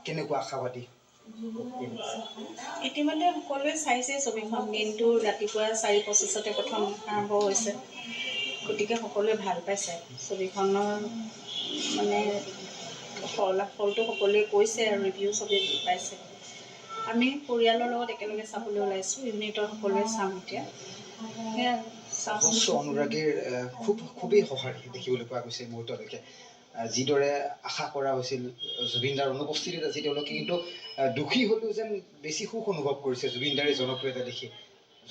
কেনেকুৱা আশাবাদী? ইতিমধ্যে সকলোৱে চাইছে ছবিখন। দিনটো ৰাতিপুৱা 4:25 প্ৰথম আৰম্ভ হৈছে, গতিকে সকলোৱে ভাল পাইছে ছবিখনৰ। মানে ফলাফলটো সকলোৱে কৈছে আৰু ৰিভিউ চবেই পাইছে। আমি পৰিয়ালৰ লগত একেলগে চাবলৈ ওলাইছোঁ। ইউনিটৰ সকলোৱে চাম এতিয়া। সেয়া অজস্ৰ অনুৰাগীৰ খুবেই সঁহাৰি দেখিবলৈ পোৱা গৈছে মুহূৰ্তলৈকে। যিদৰে আশা কৰা হৈছিল জুবিনদাৰ অনুপস্থিতিত আজি তেওঁলোকে কিন্তু দুখী হ'লেও যেন বেছি সুখ অনুভৱ কৰিছে জুবিনদাৰ জনপ্ৰিয়তা দেখি।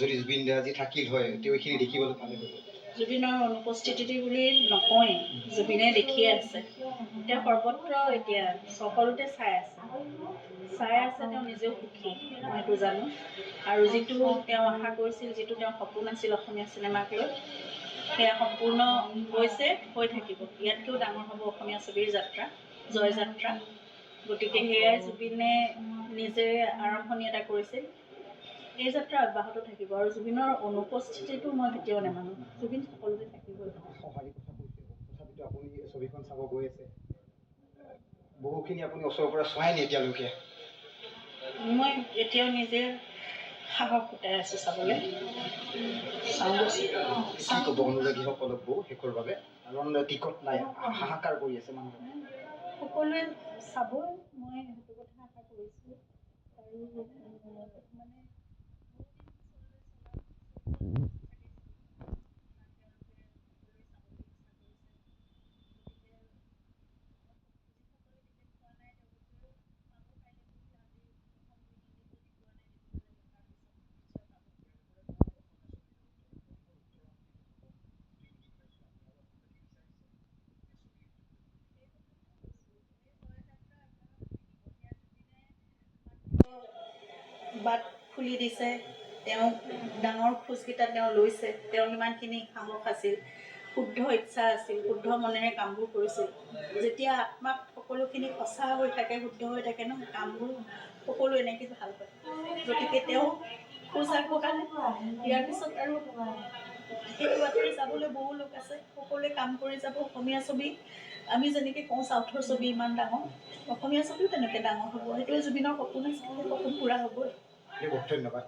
যদি জুবিনদা আজি থাকিল হয় তেওঁ এইখিনি দেখিবলৈ পালে হয়। জুবিনৰ অনুপস্থিতি বুলি নকওঁৱেই, জুবিনে দেখিয়ে আছে। তেওঁ সৰ্বত্ৰ এতিয়া সকলোতে চাই আছে, তেওঁ নিজেও সুখী, মই এইটো জানো। আৰু যিটো তেওঁ আশা কৰিছিল, যিটো তেওঁৰ সপোন আছিল অসমীয়া চিনেমাক লৈ, সেয়া সম্পূৰ্ণ হৈছে, হৈ থাকিব। ইয়াতকৈও ডাঙৰ হ'ব অসমীয়া ছবিৰ যাত্ৰা, জয় যাত্ৰা। গতিকে সেয়াই জুবিনে নিজে আৰম্ভণি এটা কৰিছিল। এই যাত্ৰা অব্যাহত থাকিব। আৰু জুবিনৰ অনুপস্থিতিটো মই কেতিয়াও নামানো। জুবিন সকলোতে থাকিবই। সঁহাৰি কথা কৈছে, তথাপিতো আপুনি ছবিখন চাব গৈ আছে, বহুখিনি আপুনি ওচৰৰ পৰা চোৱাই নি এতিয়ালৈকে? মই এতিয়াও নিজে সাহস গোটাই আছোঁ চাবলৈ। কি ক'ব অনুৰাগীসকলক বহু শেষৰ বাবে? কাৰণ টিকট নাই, হাহাকাৰ কৰি আছে মানুহে। সকলোৱে চাবই, মই সেইটো কথা আশা কৰিছোঁ। আৰু মানে বাট খুলি দিছে, তেওঁ ডাঙৰ খোজকেইটা তেওঁ লৈছে। তেওঁ সিমানখিনি সাহস আছিল, শুদ্ধ ইচ্ছা আছিল, শুদ্ধ মনেৰে কামবোৰ কৰিছিল। যেতিয়া আত্মাত সকলোখিনি সঁচা হৈ থাকে, শুদ্ধ হৈ থাকে ন, কামবোৰ সকলো এনেকৈ ভাল পায়। গতিকে তেওঁ খোজ আগবঢ়ালে। ইয়াৰ পিছত আৰু সেইটো বাতৰি চাবলৈ বহু লোক আছে, সকলোৱে কাম কৰি যাব। অসমীয়া ছবি, আমি যেনেকৈ কওঁ চাউথৰ ছবি ইমান ডাঙৰ, অসমীয়া ছবিও তেনেকৈ ডাঙৰ হ'ব। সেইটোৱে জুবিনৰ সপোন আছিল, সেই সপোন পূৰা হ'বই। ধন্যবাদ।